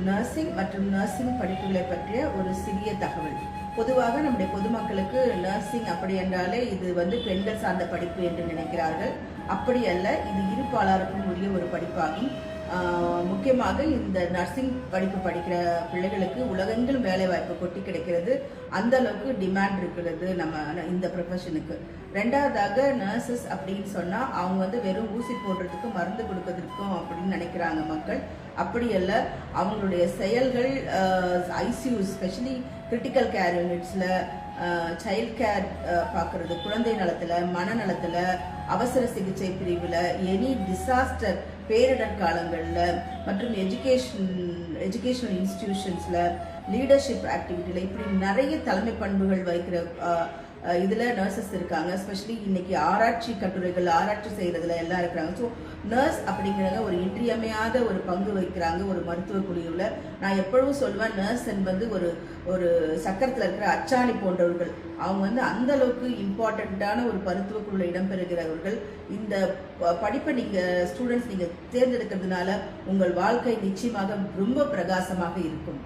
Nursing மற்றும் nursing படிப்புகளை பற்றிய ஒரு சிறிய தகவல். பொதுவாக நம்முடைய பொதுமக்களுக்கு நர்சிங் அப்படி என்றாலே இது பெண்கள் சார்ந்த படிப்பு என்று நினைக்கிறார்கள். அப்படி அல்ல, இது இருபாலாருக்கும் உரிய ஒரு படிப்பாகும். முக்கியமாக இந்த நர்சிங் படிப்பு படிக்கிற பிள்ளைகளுக்கு உலகெங்கிலும் வேலை வாய்ப்பு கொட்டி கிடைக்கிறது. அந்த அளவுக்கு டிமாண்ட் இருக்கிறது நம்ம இந்த ப்ரொஃபஷனுக்கு. ரெண்டாவதாக நர்சஸ் அப்படின்னு சொன்னால் அவங்க வெறும் ஊசி போடுறதுக்கும் மருந்து கொடுக்கறதுக்கும் அப்படின்னு நினைக்கிறாங்க மக்கள். அப்படி அல்ல, அவங்களுடைய செயல்கள் ஐசியூ ஸ்பெஷலி கிரிட்டிக்கல் கேர் யூனிட்ஸில் சைல்ட் கேர் பார்க்குறது, குழந்தை நலத்தில், மனநலத்தில், அவசர சிகிச்சை பிரிவில், எனி டிசாஸ்டர் பேரிடர் காலங்களில் மற்றும் எஜுகேஷனல் இன்ஸ்டிடியூஷன்ஸில், லீடர்ஷிப் ஆக்டிவிட்டியில், இப்படி நிறைய தலைமை பண்புகள் வைக்கிற இதில் நர்சஸ் இருக்காங்க. எஸ்பெஷலி இன்னைக்கு ஆராய்ச்சி கட்டுரைகள் ஆராய்ச்சி செய்கிறதுல எல்லாம் இருக்கிறாங்க. ஸோ நர்ஸ் அப்படிங்கிறவங்க ஒரு இன்றியமையாத ஒரு பங்கு வகிக்கிறாங்க ஒரு மருத்துவ குழுவில். நான் எப்பொழுதும் சொல்வேன், நர்ஸ் என்பது ஒரு சக்கரத்தில் இருக்கிற அச்சாணி போன்றவர்கள். அவங்க அந்த அளவுக்கு இம்பார்ட்டண்ட்டான ஒரு மருத்துவ குழுவில் இடம்பெறுகிறவர்கள். இந்த படிப்பை ஸ்டூடெண்ட்ஸ் நீங்கள் தேர்ந்தெடுக்கிறதுனால உங்கள் வாழ்க்கை நிச்சயமாக ரொம்ப பிரகாசமாக இருக்கும்.